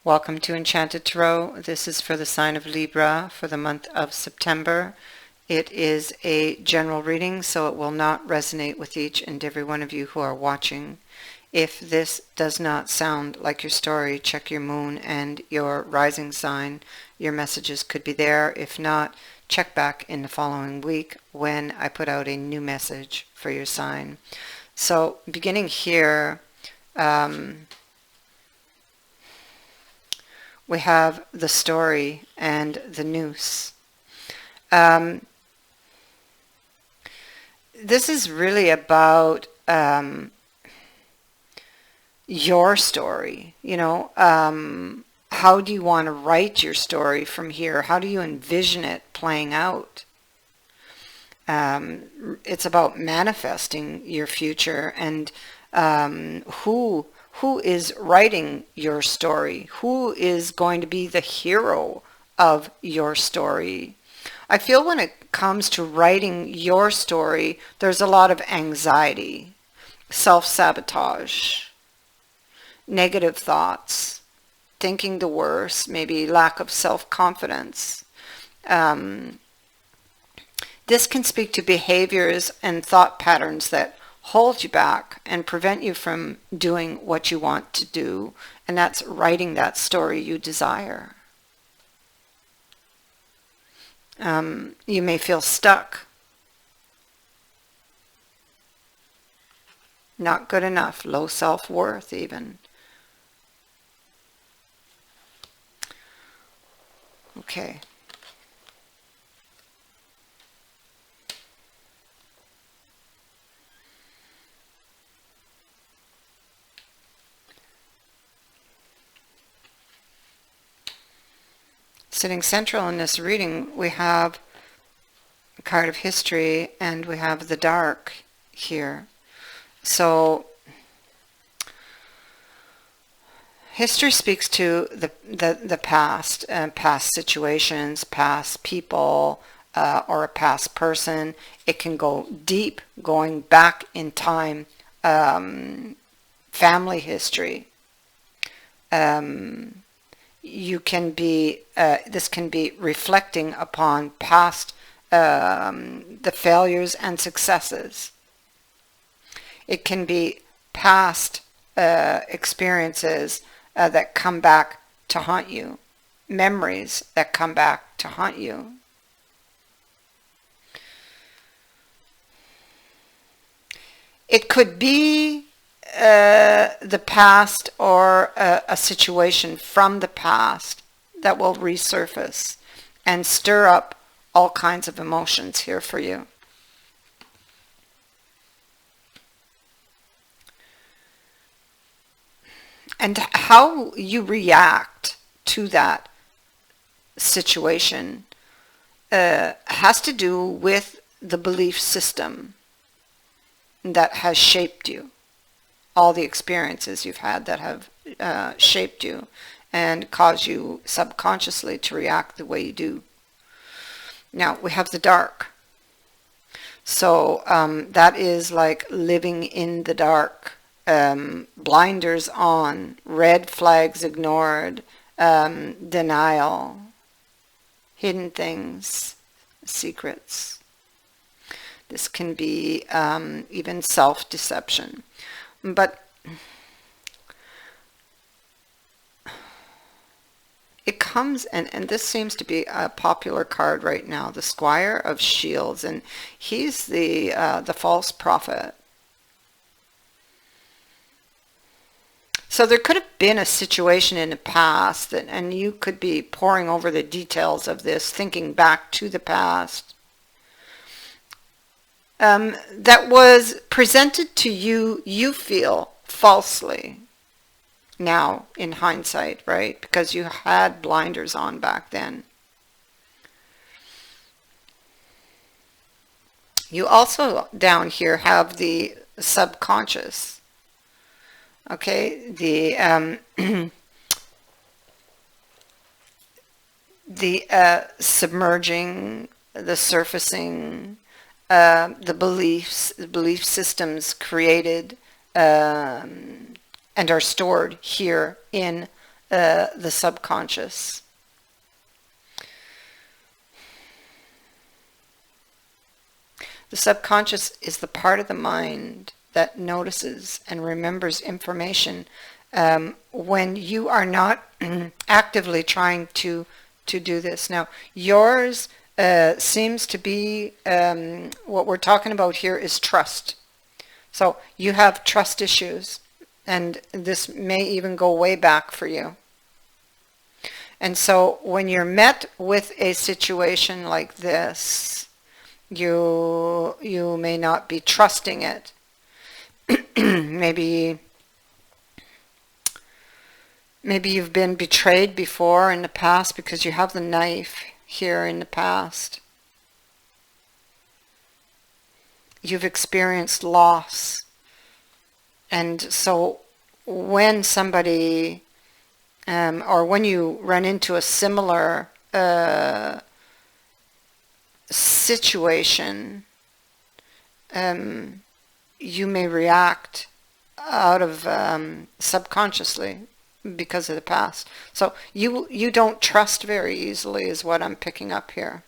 Welcome to Enchanted Tarot. This is for the sign of Libra for the month of September. It is a general reading, so it will not resonate with each and every one of you who are watching. If this does not sound like your story, check your moon and your rising sign. Your messages could be there. If not, check back in the following week when I put out a new message for your sign. So beginning here, we have the story and the noose. This is really about your story. How do you want to write your story from here? How do you envision it playing out? It's about manifesting your future, and who is writing your story? Who is going to be the hero of your story? I feel when it comes to writing your story, there's a lot of anxiety, self-sabotage, negative thoughts, thinking the worst, maybe lack of self-confidence. This can speak to behaviors and thought patterns that hold you back and prevent you from doing what you want to do, and that's writing that story you desire. You may feel stuck, not good enough, low self-worth even. Okay. Sitting central in this reading, we have a card of history and we have the dark here. So history speaks to the past, past situations, past people, or a past person. It can go deep, going back in time, family history. You can be, this can be reflecting upon past, the failures and successes. It can be past experiences that come back to haunt you, memories that come back to haunt you. It could be the past, or a situation from the past that will resurface and stir up all kinds of emotions here for you. And how you react to that situation has to do with the belief system that has shaped you. All the experiences you've had that have shaped you and caused you subconsciously to react the way you do. Now we have the dark. So that is like living in the dark, blinders on, red flags ignored, denial, hidden things, secrets. This can be even self-deception. But it comes, and this seems to be a popular card right now, the Squire of Shields, and he's the false prophet. So there could have been a situation in the past, and you could be poring over the details of this, thinking back to the past, that was presented to you, you feel, falsely now in hindsight, right? Because you had blinders on back then. You also down here have the subconscious. Okay, the submerging, the surfacing, the belief systems created and are stored here in the subconscious. The subconscious is the part of the mind that notices and remembers information when you are not actively trying to do this. Now, yours seems to be, what we're talking about here is trust. So you have trust issues, and this may even go way back for you. And so when you're met with a situation like this, you may not be trusting it. maybe you've been betrayed before in the past, because you have the knife here in the past. You've experienced loss. And so when somebody, or when you run into a similar situation, you may react out of subconsciously because of the past. So you don't trust very easily is what I'm picking up here.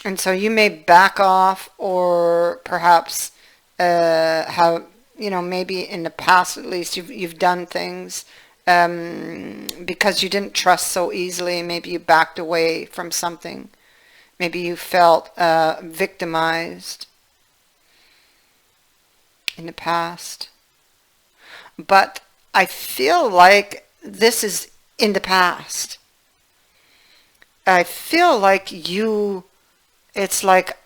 And so you may back off, or perhaps have, maybe in the past at least you've done things because you didn't trust so easily. Maybe you backed away from something. Maybe you felt victimized in the past. But I feel like this is in the past. I feel like it's like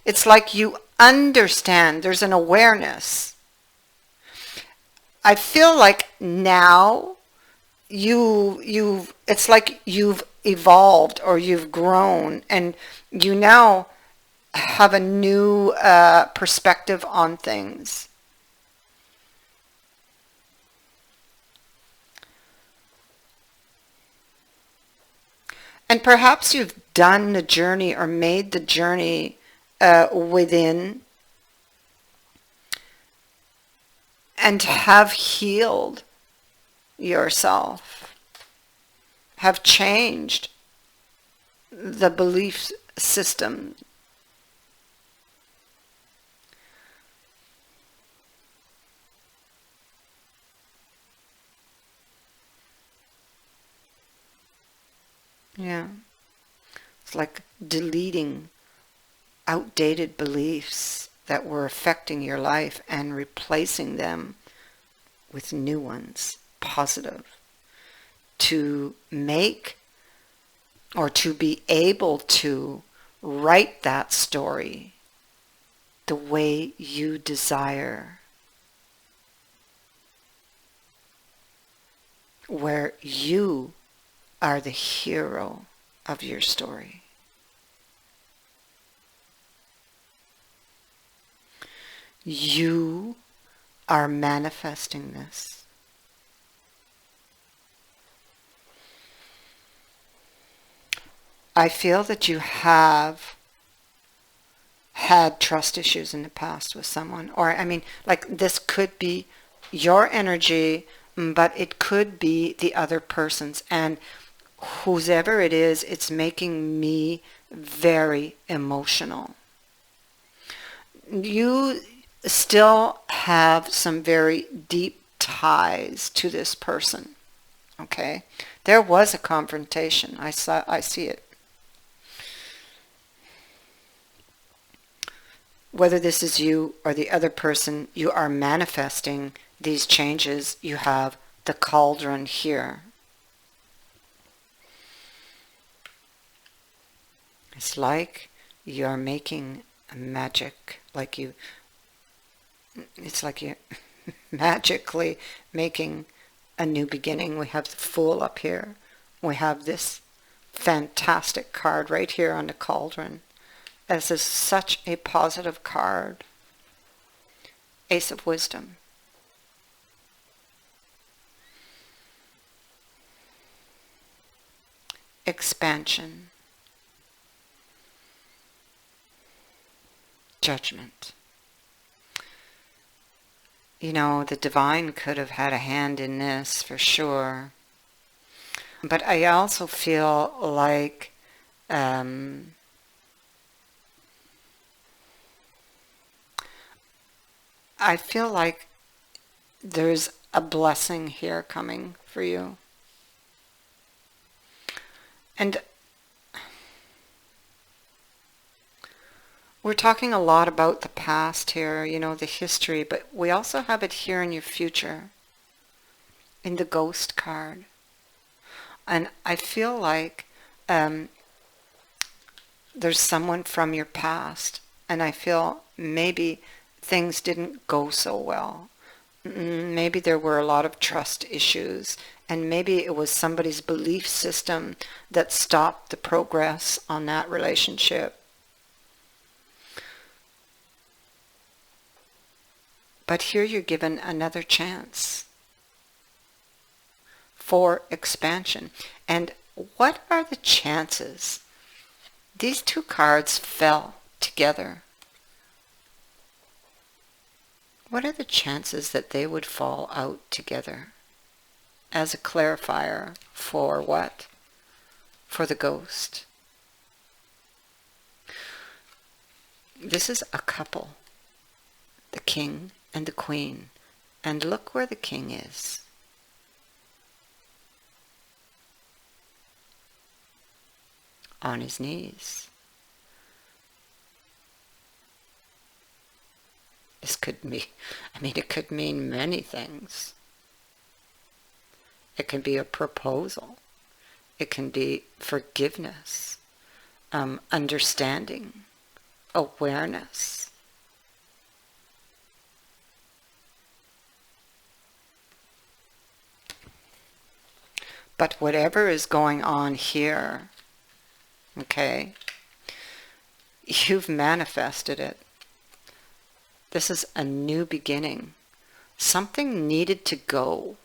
it's like you understand. There's an awareness. I feel like now it's like you've evolved, or you've grown, and you now have a new perspective on things. And perhaps you've done the journey, or made the journey within, and have healed yourself, have changed the belief system. Yeah. It's like deleting outdated beliefs that were affecting your life and replacing them with new ones, positive, to make, or to be able to write that story the way you desire, where you are the hero of your story. You are manifesting this. I feel that you have had trust issues in the past with someone, or like this could be your energy, but it could be the other person's, and whoever it is, it's making me very emotional. You still have some very deep ties to this person. Okay? There was a confrontation. I see it. Whether this is you or the other person, you are manifesting these changes. You have the cauldron here. It's like you are making a magic, it's like you're magically making a new beginning. We have the Fool up here. We have this fantastic card right here on the cauldron. This is such a positive card. Ace of Wisdom. Expansion. Judgment. You know, the divine could have had a hand in this for sure. But I also feel like I feel like there's a blessing here coming for you. And we're talking a lot about the past here, you know, the history, but we also have it here in your future, in the ghost card. And I feel like there's someone from your past, and I feel maybe things didn't go so well. Maybe there were a lot of trust issues, and maybe it was somebody's belief system that stopped the progress on that relationship. But here you're given another chance for expansion. And what are the chances? These two cards fell together. What are the chances that they would fall out together? As a clarifier for what? For the ghost. This is a couple. The king and the queen. And look where the king is. On his knees. This could be, it could mean many things. It can be a proposal. It can be forgiveness, understanding, awareness. But whatever is going on here, okay, you've manifested it. This is a new beginning. Something needed to go.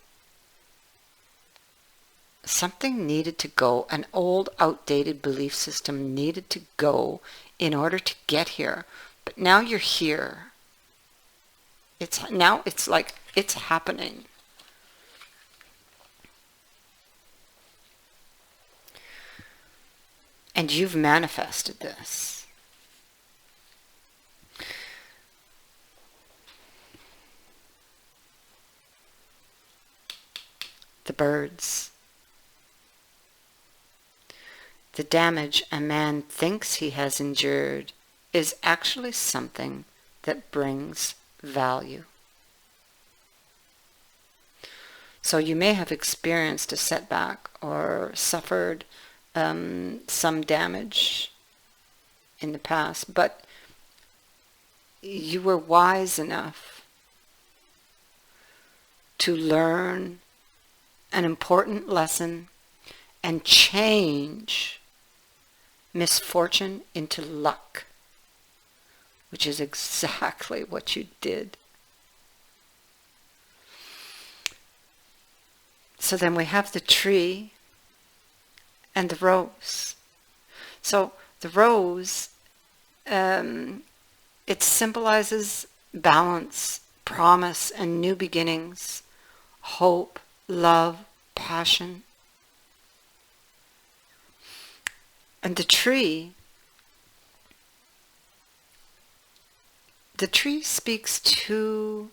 Something needed to go. An old, outdated belief system needed to go in order to get here. But now you're here. It's like it's happening. And you've manifested this. The birds. The damage a man thinks he has endured is actually something that brings value. So you may have experienced a setback or suffered some damage in the past, but you were wise enough to learn an important lesson and change misfortune into luck, which is exactly what you did. So then we have the tree and the rose. So the rose, it symbolizes balance, promise, and new beginnings, hope, love, passion. And the tree speaks to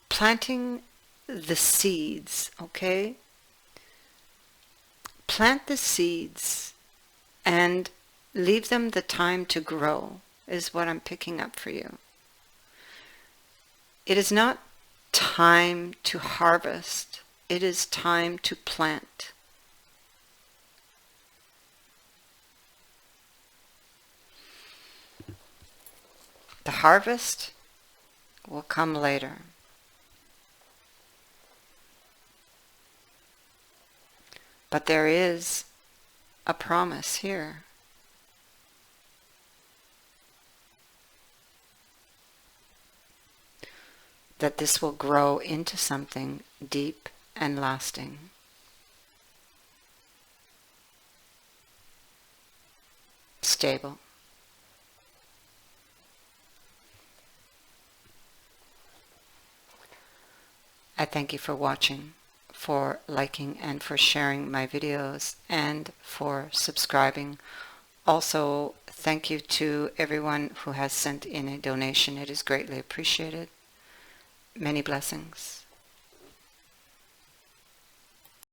planting the seeds, okay? Plant the seeds and leave them the time to grow, is what I'm picking up for you. It is not time to harvest. It is time to plant. The harvest will come later. But there is a promise here. That this will grow into something deep and lasting. Stable. I thank you for watching, for liking and for sharing my videos, and for subscribing. Also, thank you to everyone who has sent in a donation. It is greatly appreciated. Many blessings.